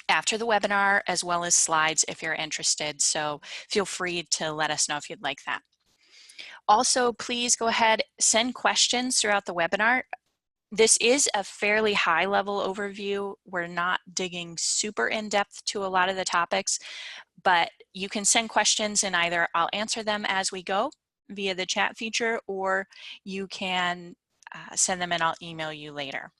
after the webinar, as well as slides if you're interested. So feel free to let us know if you'd like that. Also, please go ahead, send questions throughout the webinar. This is a fairly high level overview. We're not digging super in depth to a lot of the topics, but you can send questions and either I'll answer them as we go via the chat feature, or you can send them and I'll email you later.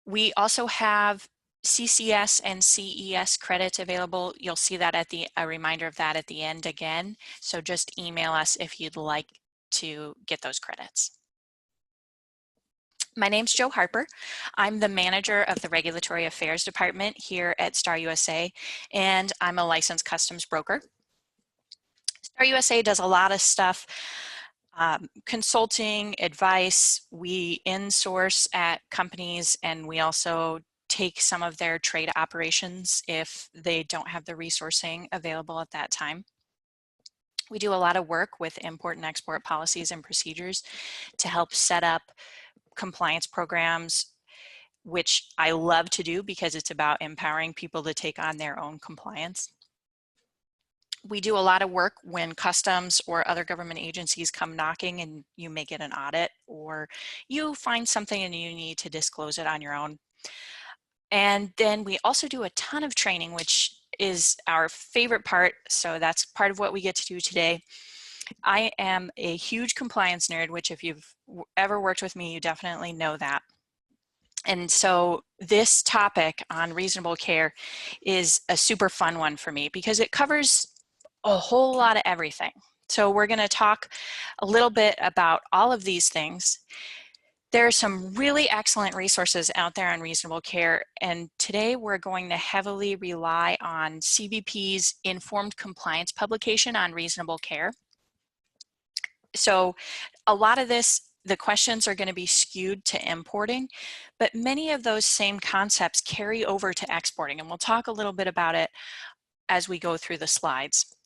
We also have CCS and CES credits available. You'll see that at a reminder of that at the end again. So just email us if you'd like to get those credits. My name's Jo Harper. I'm the manager of the Regulatory Affairs Department here at Star USA, and I'm a licensed customs broker. Star USA does a lot of stuff, consulting, advice. We in-source at companies, and we also take some of their trade operations if they don't have the resourcing available at that time. We do a lot of work with import and export policies and procedures to help set up compliance programs, which I love to do because it's about empowering people to take on their own compliance. We do a lot of work when customs or other government agencies come knocking and you may get an audit, or you find something and you need to disclose it on your own. And then we also do a ton of training, which is our favorite part. So that's part of what we get to do today. I am a huge compliance nerd, which if you've ever worked with me, you definitely know that. And so this topic on reasonable care is a super fun one for me because it covers a whole lot of everything. So we're going to talk a little bit about all of these things. There are some really excellent resources out there on reasonable care, and today we're going to heavily rely on CBP's Informed Compliance publication on reasonable care. So a lot of this, the questions are going to be skewed to importing, but many of those same concepts carry over to exporting, and we'll talk a little bit about it as we go through the slides.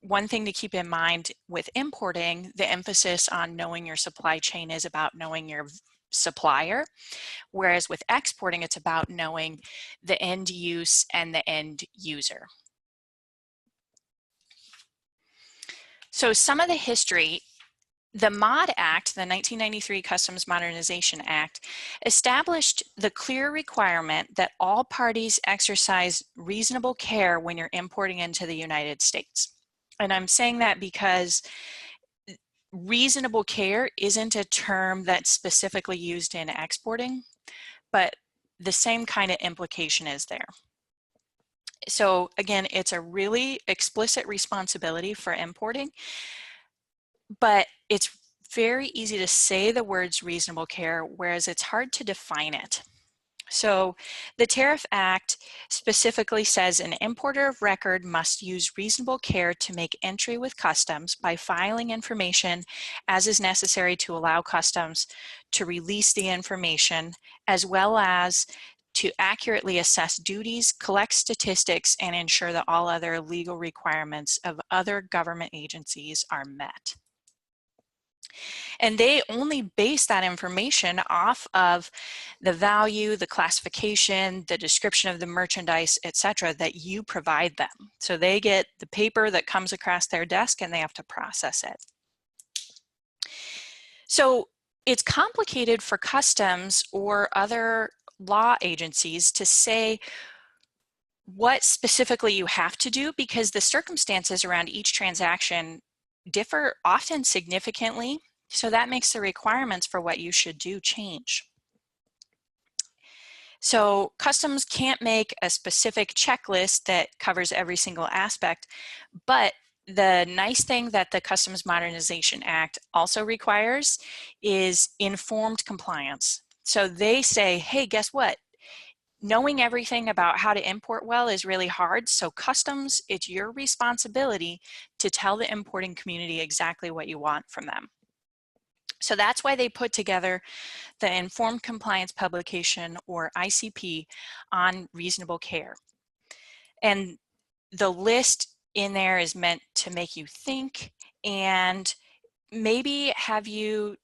One thing to keep in mind with importing, the emphasis on knowing your supply chain is about knowing your supplier, whereas with exporting, it's about knowing the end use and the end user. So some of the history. The MOD Act, the 1993 Customs Modernization Act, established the clear requirement that all parties exercise reasonable care when you're importing into the United States. And I'm saying that because reasonable care isn't a term that's specifically used in exporting, but the same kind of implication is there. So again, it's a really explicit responsibility for importing, but it's very easy to say the words reasonable care, whereas it's hard to define it. So the Tariff Act specifically says an importer of record must use reasonable care to make entry with customs by filing information as is necessary to allow customs to release the information, as well as to accurately assess duties, collect statistics, and ensure that all other legal requirements of other government agencies are met. And they only base that information off of the value, the classification, the description of the merchandise, etc., that you provide them. So they get the paper that comes across their desk and they have to process it. So it's complicated for customs or other law agencies to say what specifically you have to do because the circumstances around each transaction differ often significantly. So that makes the requirements for what you should do change. So customs can't make a specific checklist that covers every single aspect, but the nice thing that the Customs Modernization Act also requires is informed compliance. So they say, hey, guess what? Knowing everything about how to import well is really hard. So customs, it's your responsibility to tell the importing community exactly what you want from them. So that's why they put together the Informed Compliance Publication, or ICP, on reasonable care. And the list in there is meant to make you think and maybe have you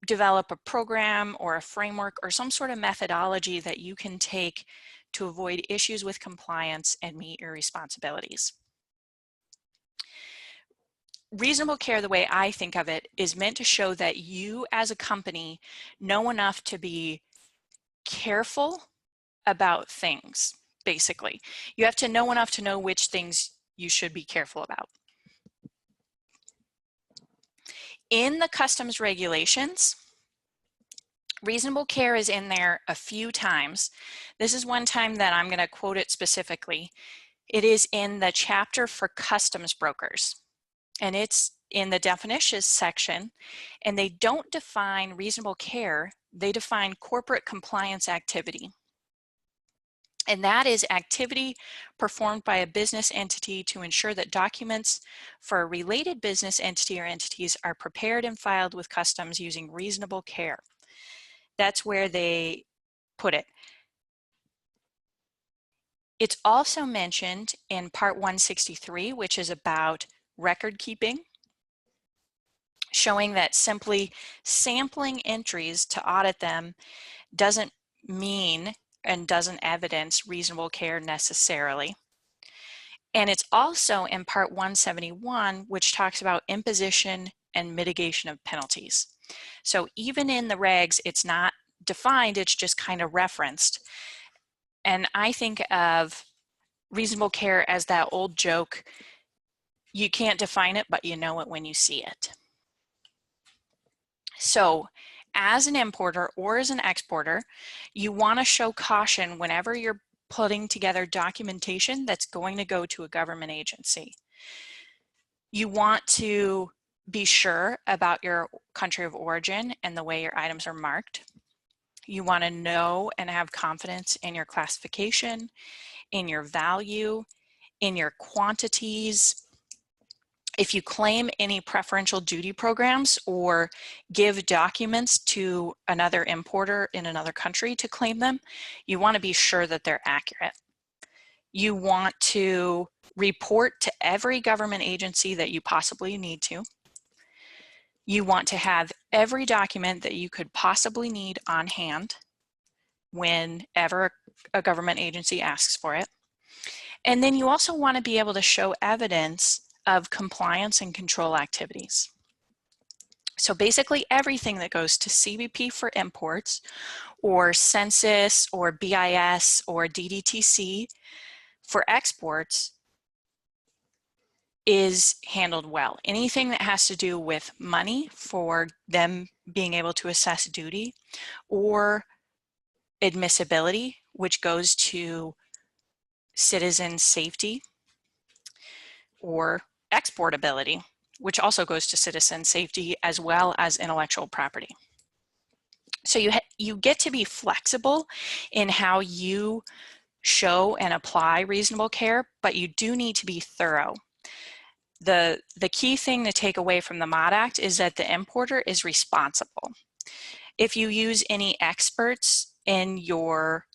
develop a program or a framework or some sort of methodology that you can take to avoid issues with compliance and meet your responsibilities. Reasonable care, the way I think of it, is meant to show that you as a company know enough to be careful about things, basically. You have to know enough to know which things you should be careful about. In the customs regulations, reasonable care is in there a few times. This is one time that I'm going to quote it specifically. It is in the chapter for customs brokers, and it's in the definitions section, and they don't define reasonable care, they define corporate compliance activity. And that is activity performed by a business entity to ensure that documents for a related business entity or entities are prepared and filed with customs using reasonable care. That's where they put it. It's also mentioned in Part 163, which is about record keeping, showing that simply sampling entries to audit them doesn't mean and doesn't evidence reasonable care necessarily. And it's also in Part 171, which talks about imposition and mitigation of penalties. So even in the regs, it's not defined, it's just kind of referenced. And I think of reasonable care as that old joke, you can't define it, but you know it when you see it. So as an importer or as an exporter, you want to show caution whenever you're putting together documentation that's going to go to a government agency. You want to be sure about your country of origin and the way your items are marked. You want to know and have confidence in your classification, in your value, in your quantities. If you claim any preferential duty programs or give documents to another importer in another country to claim them, you want to be sure that they're accurate. You want to report to every government agency that you possibly need to. You want to have every document that you could possibly need on hand whenever a government agency asks for it. And then you also want to be able to show evidence of compliance and control activities. So basically everything that goes to CBP for imports or census or BIS or DDTC for exports is handled well. Anything that has to do with money for them being able to assess duty or admissibility, which goes to citizen safety, or exportability, which also goes to citizen safety as well as intellectual property. So you get to be flexible in how you show and apply reasonable care, but you do need to be thorough. The key thing to take away from the MOD Act is that the importer is responsible. If you use any experts in your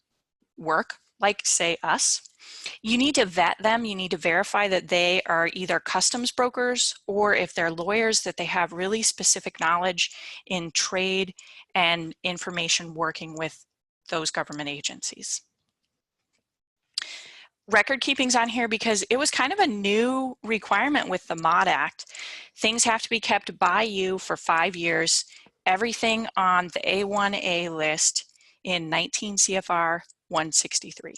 work, like say us, you need to vet them. You need to verify that they are either customs brokers or if they're lawyers, that they have really specific knowledge in trade and information working with those government agencies. Record keeping's on here because it was kind of a new requirement with the MOD Act. Things have to be kept by you for 5 years. Everything on the A1A list in 19 CFR 163.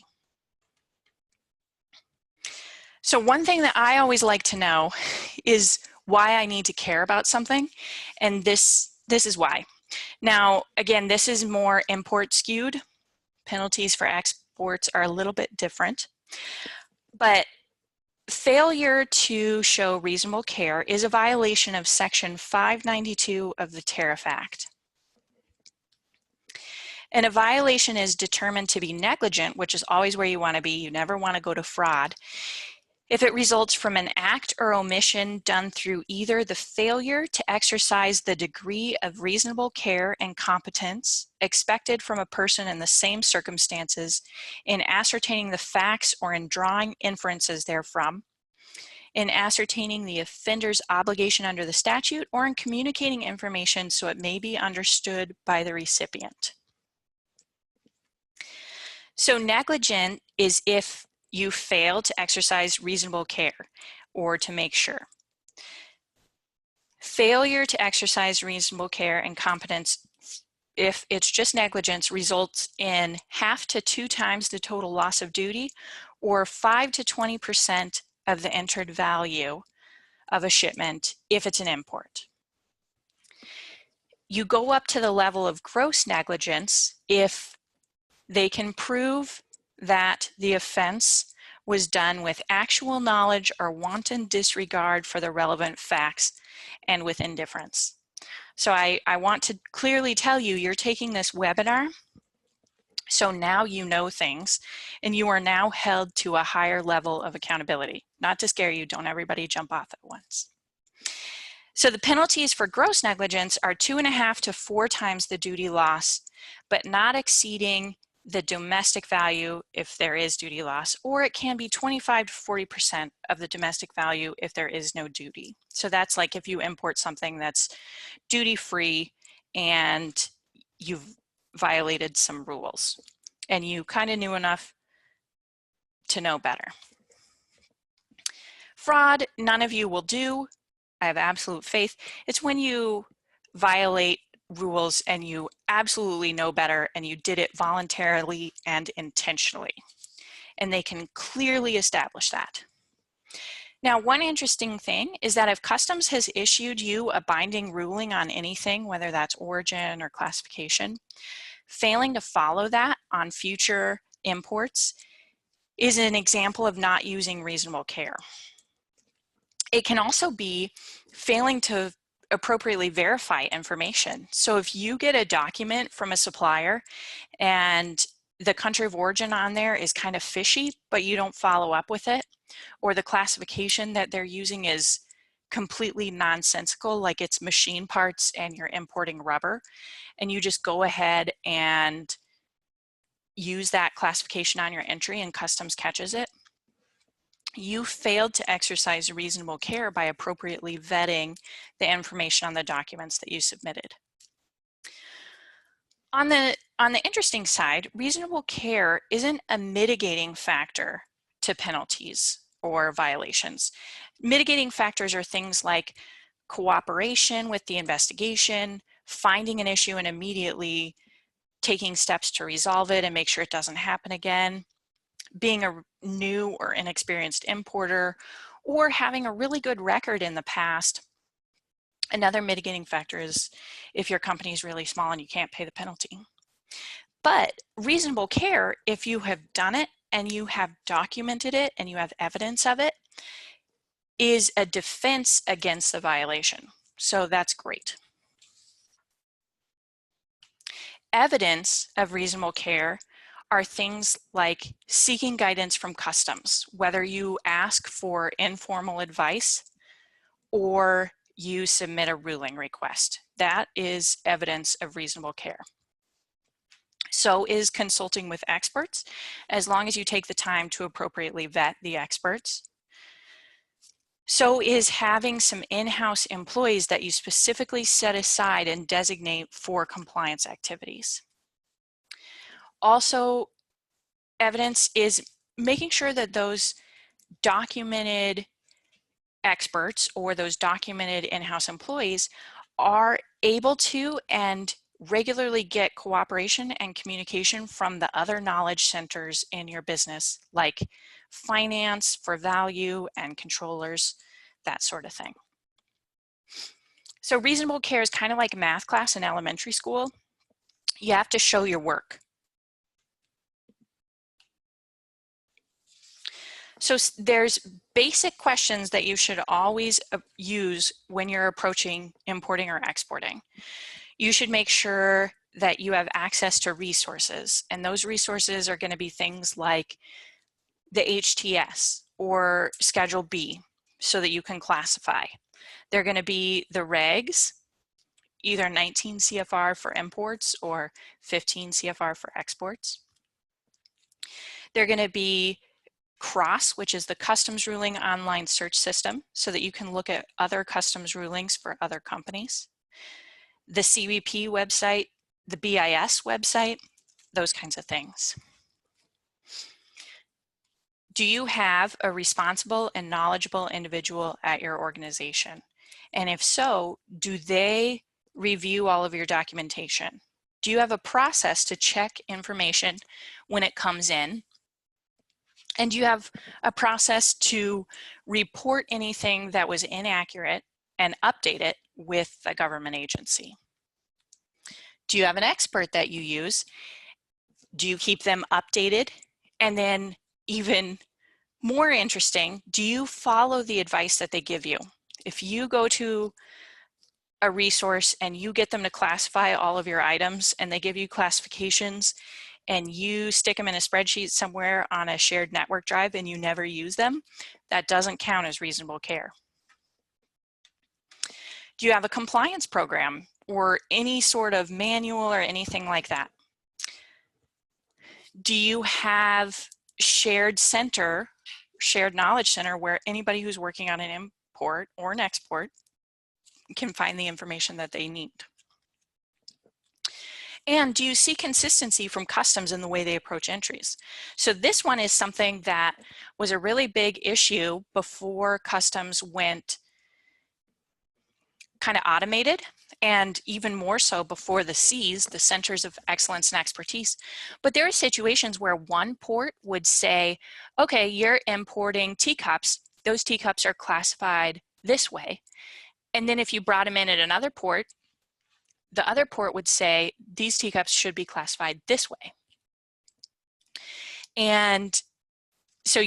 So one thing that I always like to know is why I need to care about something, and this is why. Now, again, this is more import skewed. Penalties for exports are a little bit different, but failure to show reasonable care is a violation of Section 592 of the Tariff Act. And a violation is determined to be negligent, which is always where you want to be. You never want to go to fraud. If it results from an act or omission done through either the failure to exercise the degree of reasonable care and competence expected from a person in the same circumstances in ascertaining the facts or in drawing inferences therefrom, in ascertaining the offender's obligation under the statute, or in communicating information so it may be understood by the recipient. So negligent is if you fail to exercise reasonable care or to make sure. Failure to exercise reasonable care and competence, if it's just negligence, results in 1/2 to 2 times the total loss of duty, or 5 to 20% of the entered value of a shipment if it's an import. You go up to the level of gross negligence if they can prove that the offense was done with actual knowledge or wanton disregard for the relevant facts and with indifference. So I want to clearly tell you, you're taking this webinar, so now you know things, and you are now held to a higher level of accountability. Not to scare you, don't everybody jump off at once. So the penalties for gross negligence are 2.5 to 4 times the duty loss, but not exceeding the domestic value if there is duty loss, or it can be 25 to 40% of the domestic value if there is no duty. So that's like if you import something that's duty-free and you've violated some rules and you kind of knew enough to know better. Fraud, none of you will do. I have absolute faith. It's when you violate rules and you absolutely know better and you did it voluntarily and intentionally. And they can clearly establish that. Now, one interesting thing is that if Customs has issued you a binding ruling on anything, whether that's origin or classification, failing to follow that on future imports is an example of not using reasonable care. It can also be failing to appropriately verify information. So if you get a document from a supplier and the country of origin on there is kind of fishy, but you don't follow up with it, or the classification that they're using is completely nonsensical, like it's machine parts and you're importing rubber, and you just go ahead and use that classification on your entry and Customs catches it, you failed to exercise reasonable care by appropriately vetting the information on the documents that you submitted. On the interesting side, reasonable care isn't a mitigating factor to penalties or violations. Mitigating factors are things like cooperation with the investigation, finding an issue and immediately taking steps to resolve it and make sure it doesn't happen again, being a new or inexperienced importer, or having a really good record in the past. Another mitigating factor is if your company is really small and you can't pay the penalty. But reasonable care, if you have done it and you have documented it and you have evidence of it, is a defense against the violation. So that's great. Evidence of reasonable care are things like seeking guidance from Customs, whether you ask for informal advice or you submit a ruling request. That is evidence of reasonable care. So is consulting with experts, as long as you take the time to appropriately vet the experts. So is having some in-house employees that you specifically set aside and designate for compliance activities. Also, evidence is making sure that those documented experts or those documented in-house employees are able to and regularly get cooperation and communication from the other knowledge centers in your business, like finance for value and controllers, that sort of thing. So reasonable care is kind of like math class in elementary school. You have to show your work. So there's basic questions that you should always use when you're approaching importing or exporting. You should make sure that you have access to resources, and those resources are going to be things like the HTS or Schedule B so that you can classify. They're going to be the regs, either 19 CFR for imports or 15 CFR for exports. They're going to be CROSS, which is the Customs Ruling Online Search System, so that you can look at other customs rulings for other companies. The CBP website, the BIS website, those kinds of things. Do you have a responsible and knowledgeable individual at your organization? And if so, do they review all of your documentation? Do you have a process to check information when it comes in? And do you have a process to report anything that was inaccurate and update it with a government agency? Do you have an expert that you use? Do you keep them updated? And then even more interesting, do you follow the advice that they give you? If you go to a resource and you get them to classify all of your items and they give you classifications and you stick them in a spreadsheet somewhere on a shared network drive and you never use them, that doesn't count as reasonable care. Do you have a compliance program or any sort of manual or anything like that? Do you have shared knowledge center where anybody who's working on an import or an export can find the information that they need? And do you see consistency from customs in the way they approach entries? So this one is something that was a really big issue before customs went kind of automated, and even more so before the Cs, the Centers of Excellence and Expertise. But there are situations where one port would say, okay, you're importing teacups. Those teacups are classified this way. And then if you brought them in at another port, the other port would say, these teacups should be classified this way. And so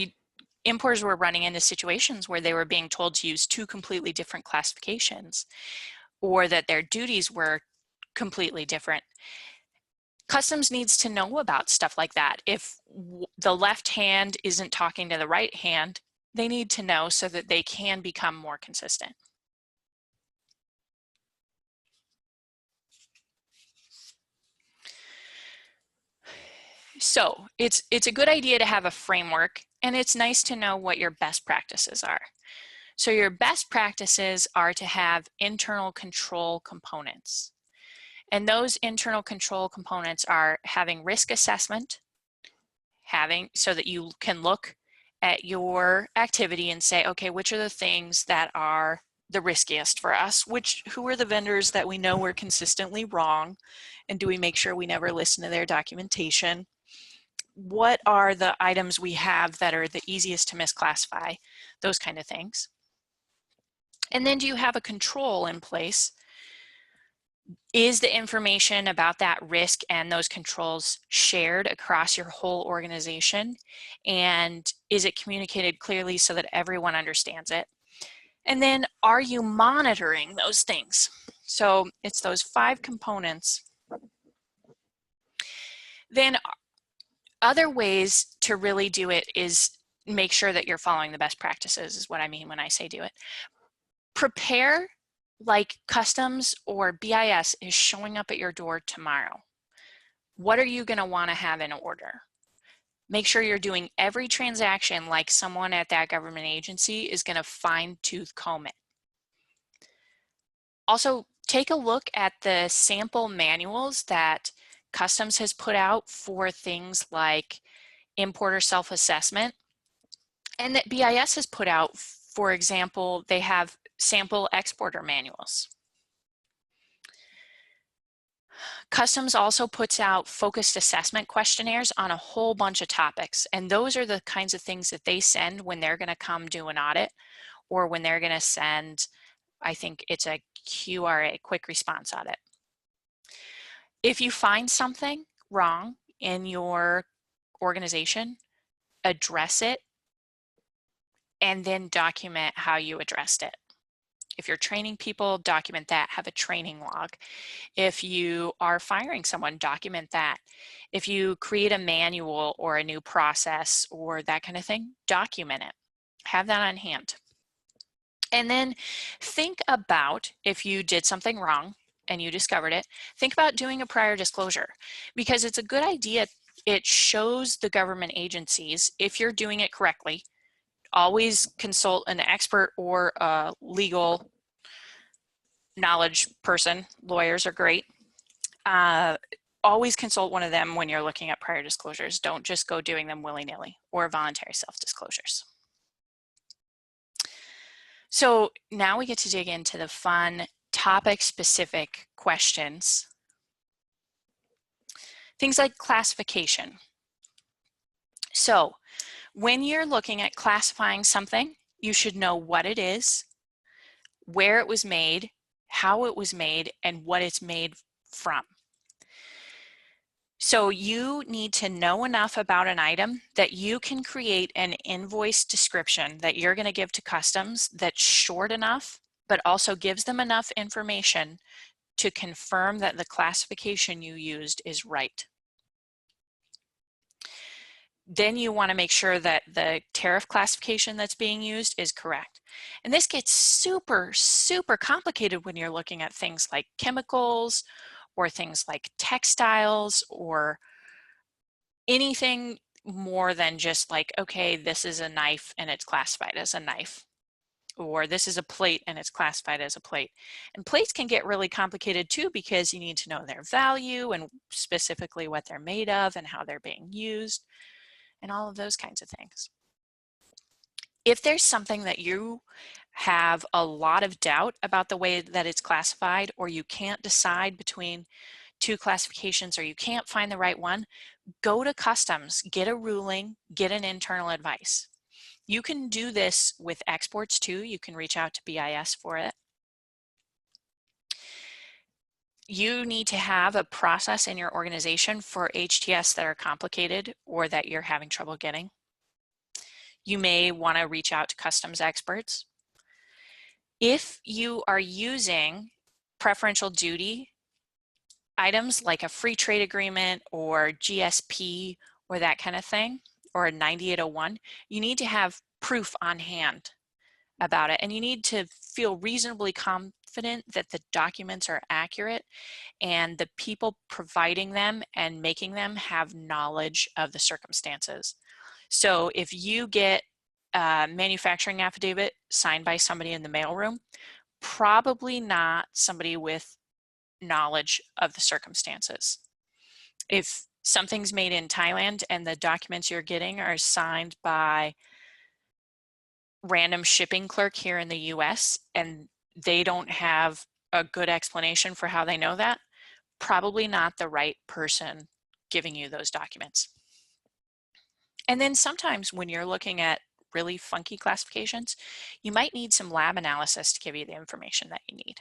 importers were running into situations where they were being told to use two completely different classifications, or that their duties were completely different. Customs needs to know about stuff like that. If the left hand isn't talking to the right hand, they need to know so that they can become more consistent. So it's a good idea to have a framework, and it's nice to know what your best practices are. So your best practices are to have internal control components. And those internal control components are having risk assessment, so that you can look at your activity and say, okay, which are the things that are the riskiest for us? Who are the vendors that we know we're consistently wrong? And do we make sure we never listen to their documentation? What are the items we have that are the easiest to misclassify? Those kind of things. And then do you have a control in place? Is the information about that risk and those controls shared across your whole organization? And is it communicated clearly so that everyone understands it? And then are you monitoring those things? So it's those 5 components. Then other ways to really do it is make sure that you're following the best practices, is what I mean when I say do it. Prepare like customs or BIS is showing up at your door tomorrow. What are you going to want to have in order? Make sure you're doing every transaction like someone at that government agency is going to fine-tooth comb it. Also, take a look at the sample manuals that Customs has put out for things like importer self-assessment, and that BIS has put out. For example, they have sample exporter manuals. Customs also puts out focused assessment questionnaires on a whole bunch of topics, and those are the kinds of things that they send when they're going to come do an audit, or when they're going to send, I think it's a QRA, quick response audit. If you find something wrong in your organization, address it and then document how you addressed it. If you're training people, document that, have a training log. If you are firing someone, document that. If you create a manual or a new process or that kind of thing, document it. Have that on hand. And then think about, if you did something wrong and you discovered it, think about doing a prior disclosure, because it's a good idea It shows the government agencies, if you're doing it correctly, always consult an expert or a legal knowledge person. Lawyers are great. Always consult one of them when you're looking at prior disclosures. Don't just go doing them willy-nilly, or voluntary self-disclosures. So now we get to dig into the fun topic-specific questions. Things like classification. So when you're looking at classifying something, you should know what it is, where it was made, how it was made, and what it's made from. So you need to know enough about an item that you can create an invoice description that you're going to give to customs that's short enough, but also gives them enough information to confirm that the classification you used is right. Then you want to make sure that the tariff classification that's being used is correct. And this gets super, super complicated when you're looking at things like chemicals or things like textiles or anything more than just like, okay, this is a knife and it's classified as a knife, or this is a plate and it's classified as a plate. And plates can get really complicated too, because you need to know their value and specifically what they're made of and how they're being used and all of those kinds of things. If there's something that you have a lot of doubt about the way that it's classified, or you can't decide between two classifications, or you can't find the right one, go to customs, get a ruling, get an internal advice. You can do this with exports too. You can reach out to BIS for it. You need to have a process in your organization for HTS that are complicated or that you're having trouble getting. You may want to reach out to customs experts. If you are using preferential duty items like a free trade agreement or GSP or that kind of thing, or a 9801, you need to have proof on hand about it, and you need to feel reasonably confident that the documents are accurate and the people providing them and making them have knowledge of the circumstances. So if you get a manufacturing affidavit signed by somebody in the mailroom, probably not somebody with knowledge of the circumstances. If something's made in Thailand and the documents you're getting are signed by random shipping clerk here in the US and they don't have a good explanation for how they know that, probably not the right person giving you those documents. And then sometimes when you're looking at really funky classifications, you might need some lab analysis to give you the information that you need.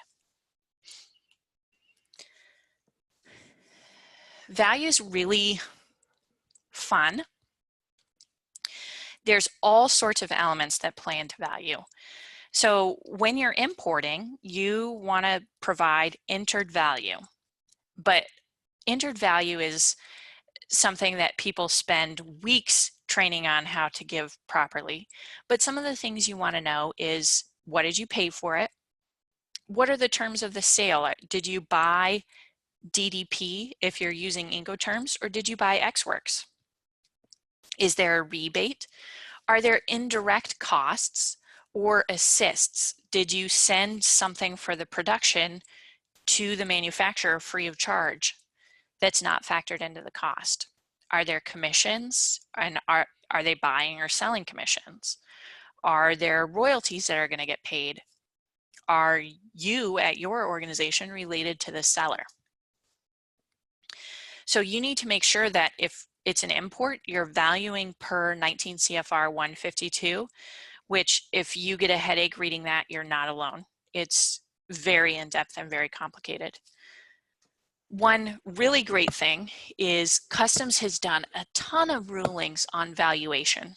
Value is really fun. There's all sorts of elements that play into value. So when you're importing, you want to provide entered value, but entered value is something that people spend weeks training on how to give properly. But some of the things you want to know is, what did you pay for it? What are the terms of the sale? Did you buy DDP if you're using Incoterms, or did you buy Xworks? Is there a rebate? Are there indirect costs or assists? Did you send something for the production to the manufacturer free of charge that's not factored into the cost? Are there commissions, and are they buying or selling commissions? Are there royalties that are going to get paid? Are you at your organization related to the seller? So you need to make sure that if it's an import, you're valuing per 19 CFR 152, which if you get a headache reading that, you're not alone. It's very in-depth and very complicated. One really great thing is Customs has done a ton of rulings on valuation.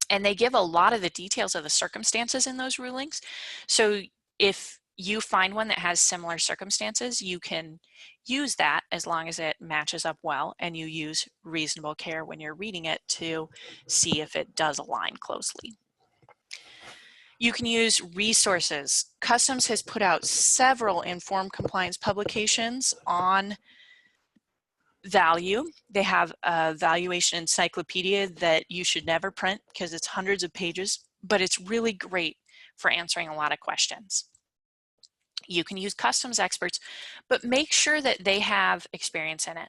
And they give a lot of the details of the circumstances in those rulings. So if you find one that has similar circumstances, you can use that as long as it matches up well, and you use reasonable care when you're reading it to see if it does align closely. You can use resources. Customs has put out several informed compliance publications on value. They have a valuation encyclopedia that you should never print because it's hundreds of pages, but it's really great for answering a lot of questions. You can use customs experts, but make sure that they have experience in it.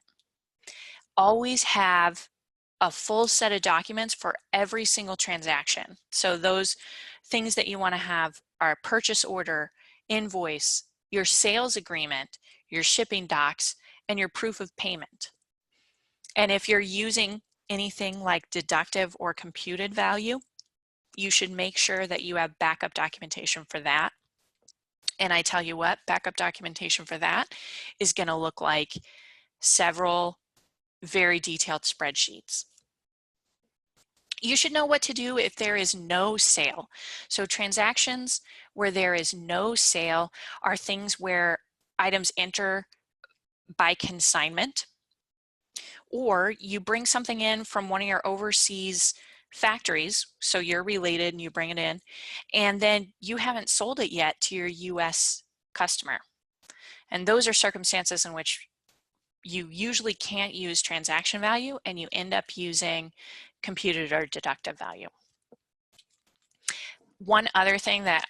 Always have a full set of documents for every single transaction. So those things that you want to have are purchase order, invoice, your sales agreement, your shipping docs, and your proof of payment. And if you're using anything like deductive or computed value, you should make sure that you have backup documentation for that. And I tell you what, backup documentation for that is going to look like several very detailed spreadsheets. You should know what to do if there is no sale. So transactions where there is no sale are things where items enter by consignment, or you bring something in from one of your overseas factories, so you're related and you bring it in, and then you haven't sold it yet to your US customer. And those are circumstances in which you usually can't use transaction value and you end up using computed or deductive value. One other thing that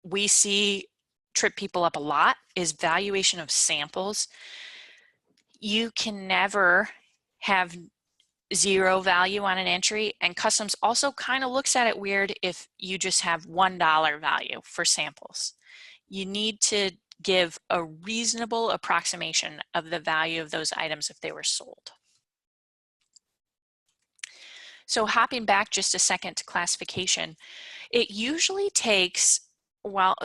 we see trip people up a lot is valuation of samples. You can never have zero value on an entry, and customs also kind of looks at it weird if you just have $1 value for samples. You need to give a reasonable approximation of the value of those items if they were sold. So hopping back just a second to classification, it usually takes, well,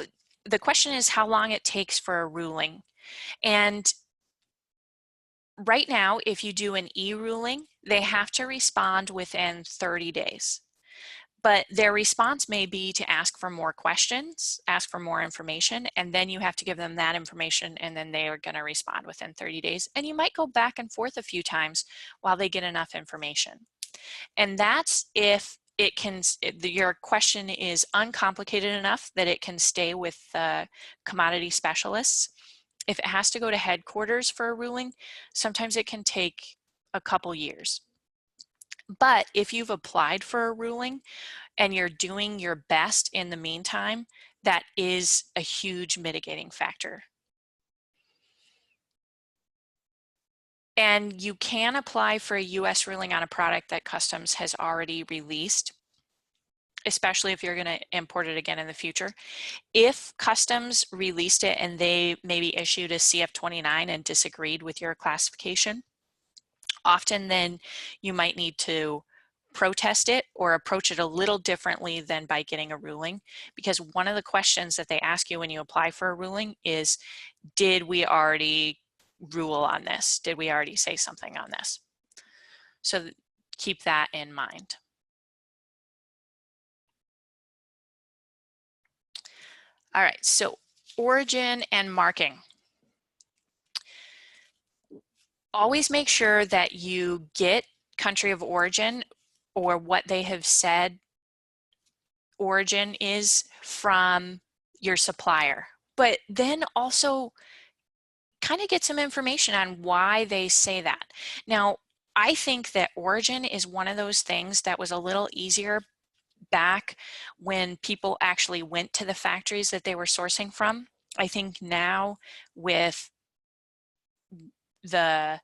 the question is how long it takes for a ruling. And right now, if you do an e-ruling, they have to respond within 30 days. But their response may be to ask for more questions, ask for more information, and then you have to give them that information, and then they are going to respond within 30 days. And you might go back and forth a few times while they get enough information. And that's if it can, your question is uncomplicated enough that it can stay with the commodity specialists. If it has to go to headquarters for a ruling, sometimes it can take a couple years. But if you've applied for a ruling and you're doing your best in the meantime, that is a huge mitigating factor. And you can apply for a US ruling on a product that Customs has already released, especially if you're going to import it again in the future. If Customs released it and they maybe issued a CF-29 and disagreed with your classification, often then you might need to protest it or approach it a little differently than by getting a ruling, because one of the questions that they ask you when you apply for a ruling is, did we already rule on this? Did we already say something on this? So keep that in mind. All right, so origin and marking. Always make sure that you get country of origin or what they have said origin is from your supplier, but then also kind of get some information on why they say that. Now, I think that origin is one of those things that was a little easier back when people actually went to the factories that they were sourcing from. I think now with the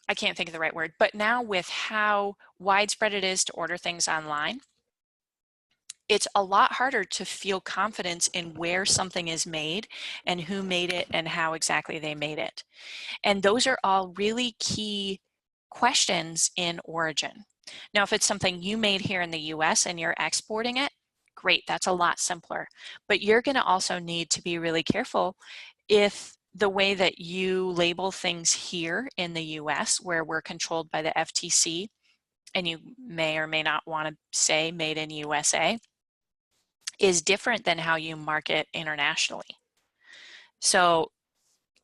I can't think of the right word, but now with how widespread it is to order things online, it's a lot harder to feel confidence in where something is made and who made it and how exactly they made it. And those are all really key questions in origin. Now, if it's something you made here in the US and you're exporting it, great, that's a lot simpler. But you're going to also need to be really careful if the way that you label things here in the US, where we're controlled by the FTC, and you may or may not want to say made in USA, is different than how you market internationally. So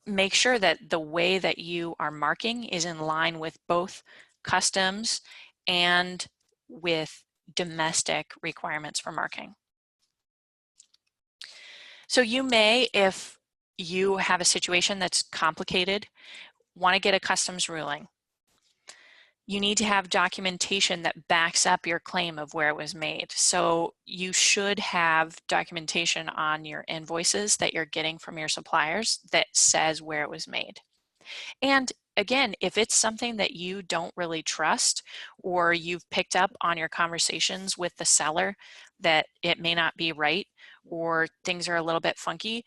make sure that the way that you are marking is in line with both customs and with domestic requirements for marking. So you may, if you have a situation that's complicated, want to get a customs ruling, you need to have documentation that backs up your claim of where it was made. So you should have documentation on your invoices that you're getting from your suppliers that says where it was made. And again, if it's something that you don't really trust, or you've picked up on your conversations with the seller that it may not be right, or things are a little bit funky,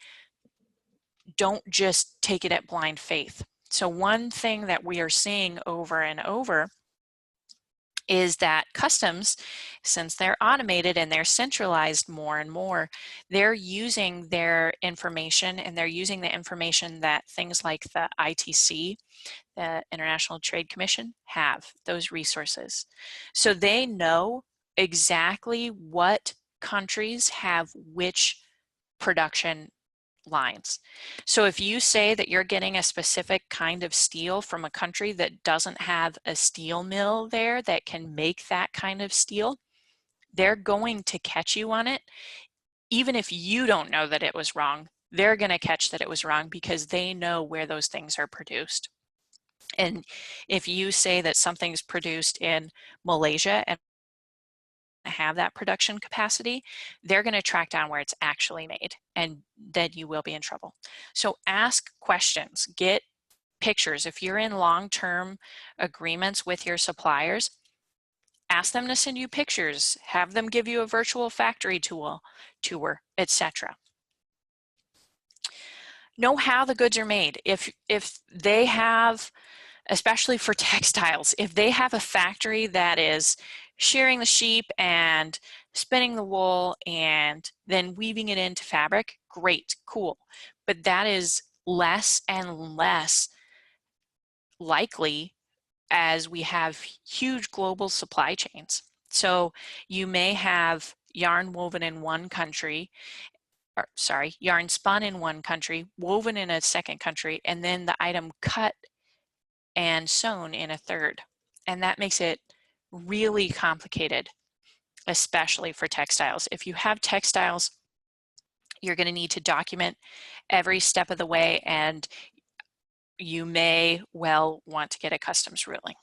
don't just take it at blind faith. So one thing that we are seeing over and over is that customs, since they're automated and they're centralized more and more, they're using their information, and they're using the information that things like the ITC, the International Trade Commission, have, those resources. So they know exactly what countries have which production lines. So if you say that you're getting a specific kind of steel from a country that doesn't have a steel mill there that can make that kind of steel, they're going to catch you on it. Even if you don't know that it was wrong, they're going to catch that it was wrong because they know where those things are produced. And if you say that something's produced in Malaysia and have that production capacity, they're going to track down where it's actually made, and then you will be in trouble. So ask questions, get pictures. If you're in long-term agreements with your suppliers, ask them to send you pictures, have them give you a virtual factory tour, etc. Know how the goods are made. If they have, especially for textiles, if they have a factory that is shearing the sheep and spinning the wool and then weaving it into fabric, great, cool. But that is less and less likely as we have huge global supply chains. So you may have yarn woven in one country, or sorry, yarn spun in one country, woven in a second country, and then the item cut and sewn in a third. And that makes it really complicated, especially for textiles. If you have textiles, you're going to need to document every step of the way, and you may well want to get a customs ruling.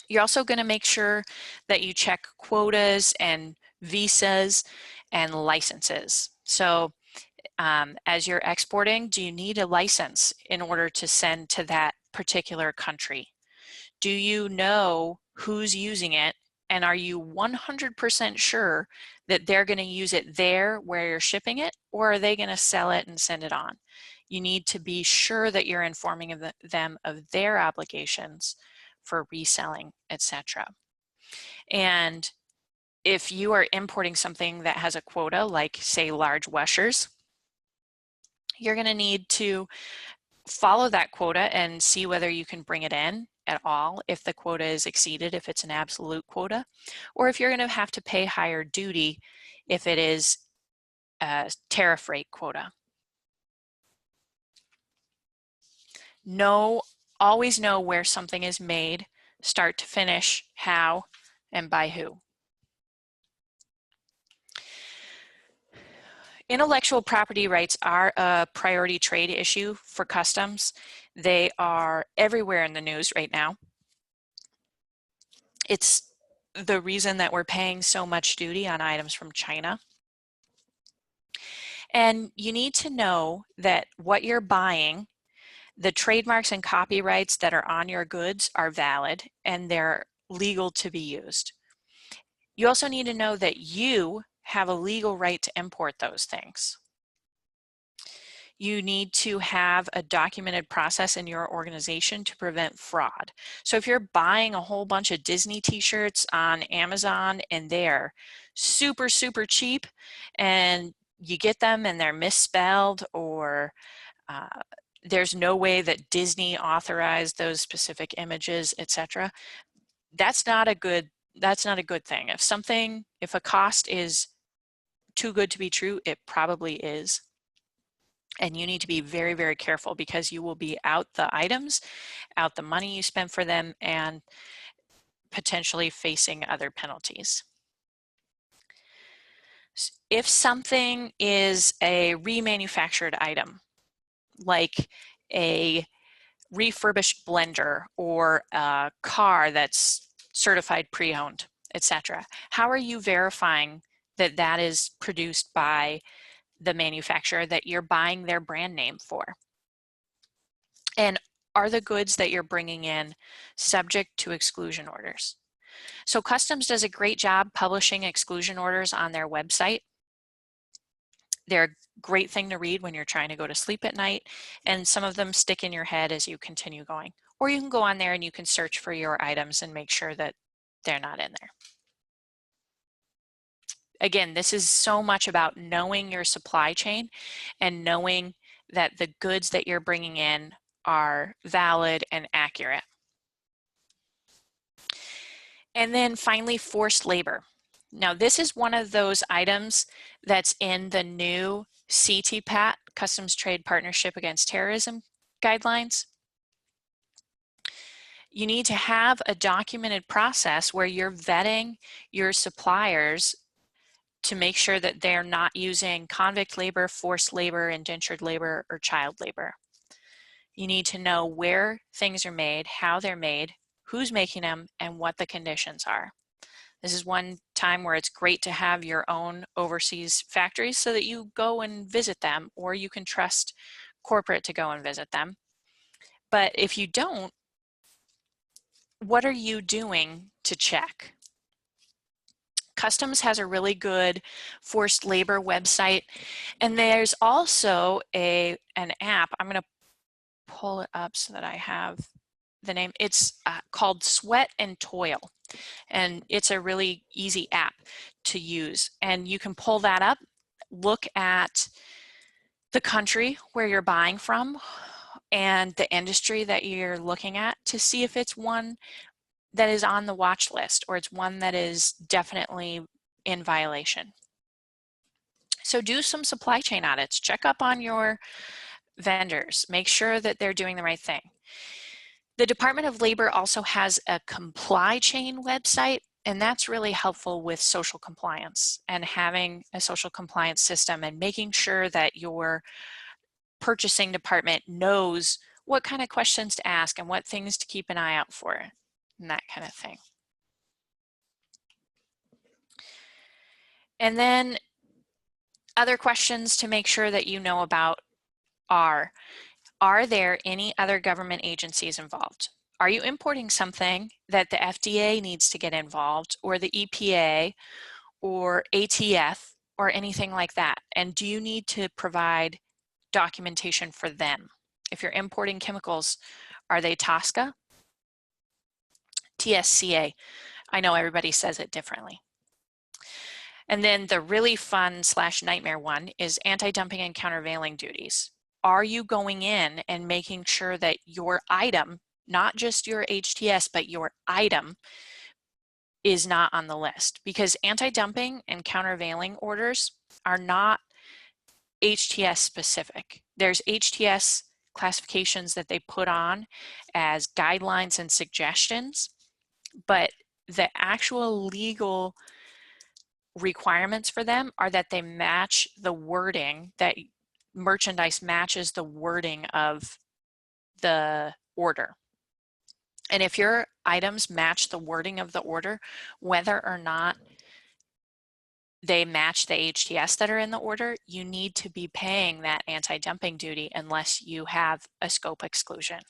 You're also going to make sure that you check quotas and visas and licenses. So as you're exporting, do you need a license in order to send to that particular country? Do you know who's using it? And are you 100% sure that they're going to use it there where you're shipping it, or are they going to sell it and send it on? You need to be sure that you're informing them of their obligations for reselling, etc. And if you are importing something that has a quota, like say large washers, you're going to need to follow that quota and see whether you can bring it in at all if the quota is exceeded, if it's an absolute quota, or if you're going to have to pay higher duty if it is a tariff rate quota. Always know where something is made, start to finish, how, and by who. Intellectual property rights are a priority trade issue for customs. They are everywhere in the news right now. It's the reason that we're paying so much duty on items from China. And you need to know that what you're buying, the trademarks and copyrights that are on your goods are valid and they're legal to be used. You also need to know that you have a legal right to import those things. You need to have a documented process in your organization to prevent fraud. So if you're buying a whole bunch of Disney t-shirts on Amazon and they're super, super cheap, and you get them and they're misspelled, or there's no way that Disney authorized those specific images, etc., that's not a good thing. If a cost is too good to be true, it probably is. And you need to be very, very careful, because you will be out the items, out the money you spend for them, and potentially facing other penalties. If something is a remanufactured item, like a refurbished blender or a car that's certified pre-owned, etc., how are you verifying that that is produced by the manufacturer that you're buying their brand name for? And are the goods that you're bringing in subject to exclusion orders? So Customs does a great job publishing exclusion orders on their website. They're a great thing to read when you're trying to go to sleep at night, and some of them stick in your head as you continue going. Or you can go on there and you can search for your items and make sure that they're not in there. Again, this is so much about knowing your supply chain and knowing that the goods that you're bringing in are valid and accurate. And then finally, forced labor. Now, this is one of those items that's in the new CTPAT, Customs Trade Partnership Against Terrorism guidelines. You need to have a documented process where you're vetting your suppliers to make sure that they're not using convict labor, forced labor, indentured labor, or child labor. You need to know where things are made, how they're made, who's making them, and what the conditions are. This is one time where it's great to have your own overseas factories so that you go and visit them, or you can trust corporate to go and visit them. But if you don't, what are you doing to check? Customs has a really good forced labor website, and there's also an app. I'm going to pull it up so that I have the name. It's called Sweat and Toil, and it's a really easy app to use. And you can pull that up, look at the country where you're buying from and the industry that you're looking at to see if it's one that is on the watch list or it's one that is definitely in violation. So do some supply chain audits, check up on your vendors, make sure that they're doing the right thing. The Department of Labor also has a comply chain website, and that's really helpful with social compliance and having a social compliance system and making sure that your purchasing department knows what kind of questions to ask and what things to keep an eye out for and that kind of thing. And then other questions to make sure that you know about are there any other government agencies involved? Are you importing something that the FDA needs to get involved, or the EPA, or ATF, or anything like that? And do you need to provide documentation for them? If you're importing chemicals, are they TSCA? TSCA. I know everybody says it differently. And then the really fun / nightmare one is anti-dumping and countervailing duties. Are you going in and making sure that your item, not just your HTS, but your item is not on the list? Because anti-dumping and countervailing orders are not HTS specific. There's HTS classifications that they put on as guidelines and suggestions, but the actual legal requirements for them are that they match the wording, that merchandise matches the wording of the order. And if your items match the wording of the order, whether or not they match the HTS that are in the order, you need to be paying that anti-dumping duty unless you have a scope exclusion.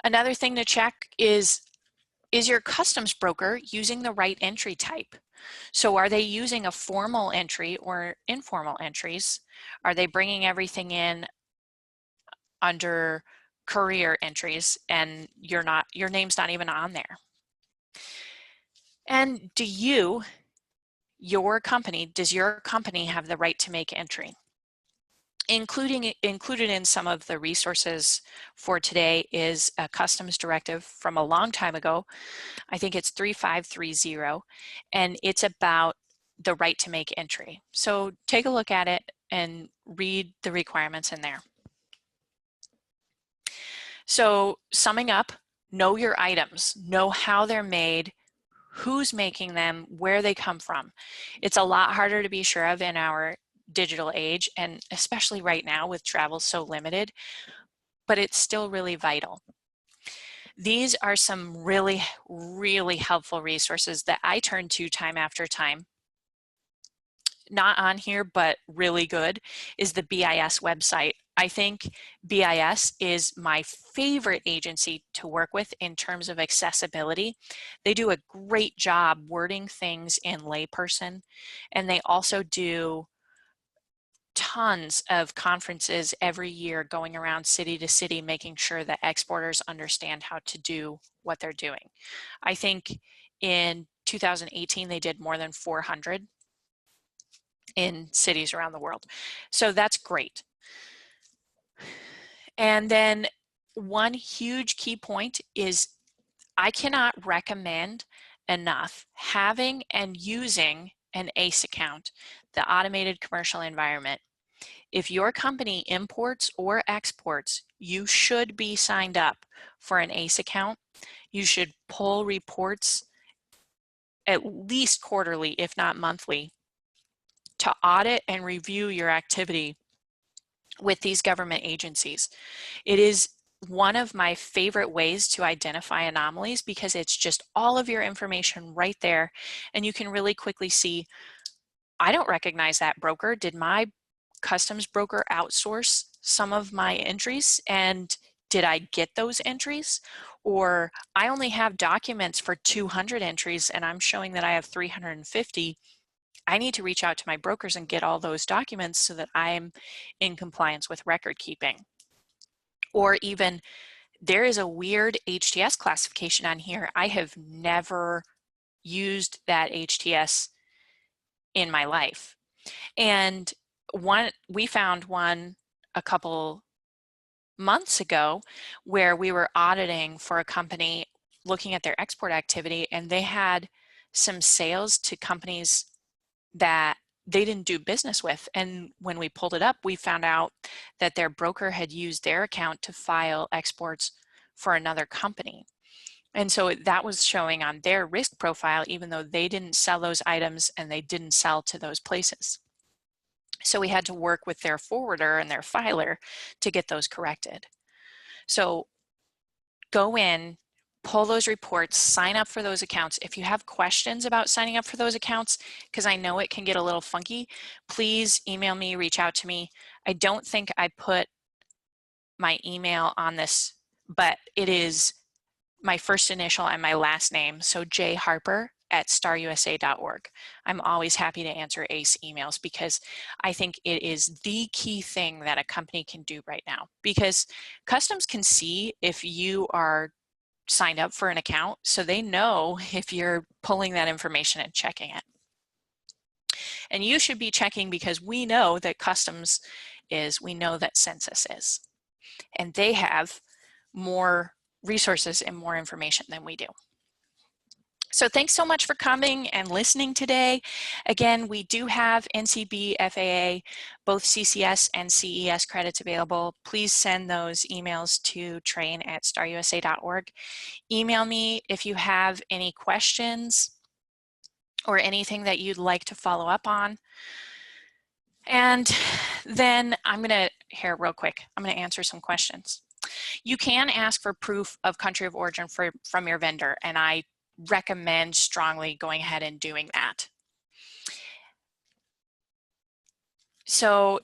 Another thing to check is your customs broker using the right entry type? So are they using a formal entry or informal entries? Are they bringing everything in under courier entries and your name's not even on there? And does your company have the right to make entry? Included in some of the resources for today is a customs directive from a long time ago. I think it's 3530, and it's about the right to make entry. So take a look at it and read the requirements in there. So summing up, know your items, know how they're made, who's making them, where they come from. It's a lot harder to be sure of in our digital age, and especially right now with travel so limited, but it's still really vital. These are some really, really helpful resources that I turn to time after time. Not on here, but really good, is the BIS website. I think BIS is my favorite agency to work with in terms of accessibility. They do a great job wording things in layperson, and they also do tons of conferences every year going around city to city, making sure that exporters understand how to do what they're doing. I think in 2018, they did more than 400 in cities around the world. So that's great. And then one huge key point is I cannot recommend enough having and using an ACE account, the automated commercial environment. If your company imports or exports, you should be signed up for an ACE account. You should pull reports at least quarterly, if not monthly, to audit and review your activity with these government agencies. It is one of my favorite ways to identify anomalies because it's just all of your information right there, and you can really quickly see, I don't recognize that broker. Did my customs broker outsource some of my entries, and did I get those entries? Or I only have documents for 200 entries and I'm showing that I have 350. I need to reach out to my brokers and get all those documents so that I'm in compliance with record keeping. Or even, there is a weird HTS classification on here. I have never used that HTS in my life. And we found one a couple months ago where we were auditing for a company looking at their export activity, and they had some sales to companies that they didn't do business with. And when we pulled it up, we found out that their broker had used their account to file exports for another company. And so that was showing on their risk profile, even though they didn't sell those items and they didn't sell to those places. So we had to work with their forwarder and their filer to get those corrected. So go in, pull those reports, sign up for those accounts. If you have questions about signing up for those accounts, because I know it can get a little funky, please email me, reach out to me. I don't think I put my email on this, but it is my first initial and my last name, so jharper@starusa.org. I'm always happy to answer ACE emails because I think it is the key thing that a company can do right now, because customs can see if you are signed up for an account, so they know if you're pulling that information and checking it. And you should be checking because we know that customs is, we know that census is, and they have more resources and more information than we do. So thanks so much for coming and listening today. Again, we do have NCB, FAA, both CCS and CES credits available. Please send those emails to train@starusa.org. Email me if you have any questions or anything that you'd like to follow up on. And then here real quick, I'm gonna answer some questions. You can ask for proof of country of origin from your vendor, and I recommend strongly going ahead and doing that. So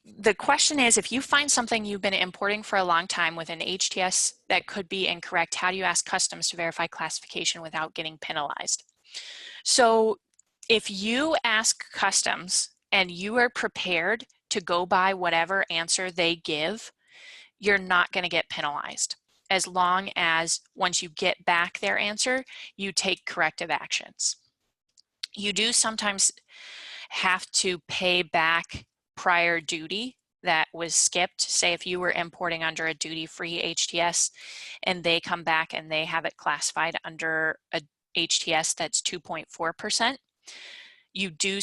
the question is, if you find something you've been importing for a long time with an HTS that could be incorrect, how do you ask customs to verify classification without getting penalized? So if you ask customs and you are prepared to go by whatever answer they give, you're not going to get penalized, as long as once you get back their answer, you take corrective actions. You do sometimes have to pay back prior duty that was skipped. Say if you were importing under a duty-free HTS and they come back and they have it classified under a HTS that's 2.4%, you do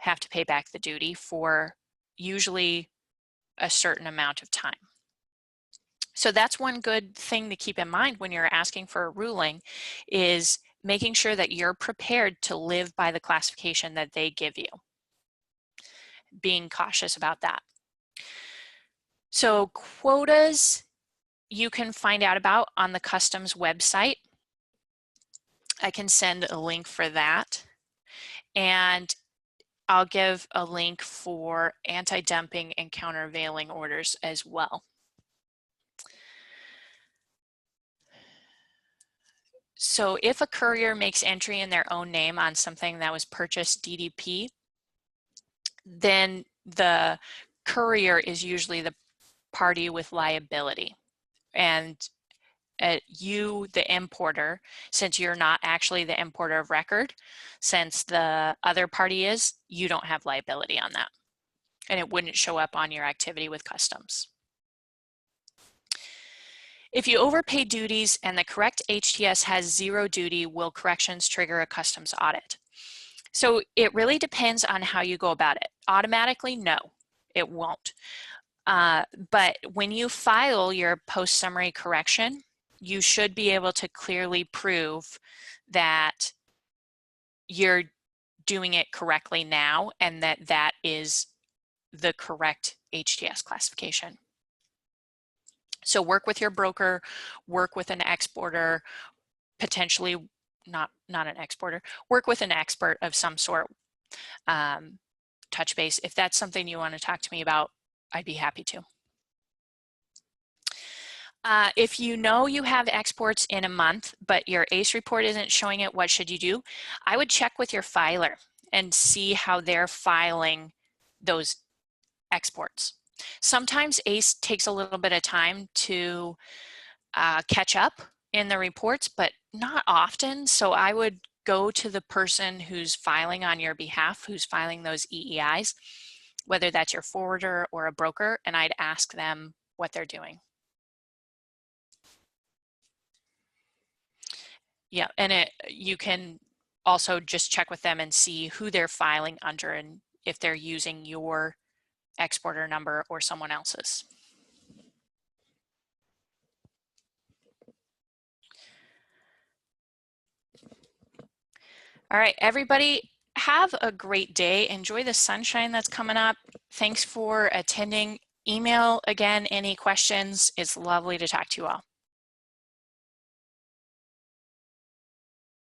have to pay back the duty for usually a certain amount of time. So that's one good thing to keep in mind when you're asking for a ruling, is making sure that you're prepared to live by the classification that they give you. Being cautious about that. So quotas you can find out about on the Customs website. I can send a link for that. And I'll give a link for anti-dumping and countervailing orders as well. So if a courier makes entry in their own name on something that was purchased DDP, then the courier is usually the party with liability. And you, the importer, since you're not actually the importer of record, since the other party is, you don't have liability on that. And it wouldn't show up on your activity with Customs. If you overpay duties and the correct HTS has zero duty, will corrections trigger a Customs audit? So it really depends on how you go about it. Automatically, no, it won't. But when you file your post-summary correction, you should be able to clearly prove that you're doing it correctly now and that that is the correct HTS classification. So work with your broker, work with an exporter, potentially not an exporter, work with an expert of some sort, touch base. If that's something you want to talk to me about, I'd be happy to. If you know you have exports in a month, but your ACE report isn't showing it, what should you do? I would check with your filer and see how they're filing those exports. Sometimes ACE takes a little bit of time to catch up in the reports, but not often. So I would go to the person who's filing on your behalf, who's filing those EEIs, whether that's your forwarder or a broker, and I'd ask them what they're doing. Yeah, and you can also just check with them and see who they're filing under and if they're using your exporter number or someone else's. All right, everybody, have a great day. Enjoy the sunshine that's coming up. Thanks for attending. Email again any questions. It's lovely to talk to you all.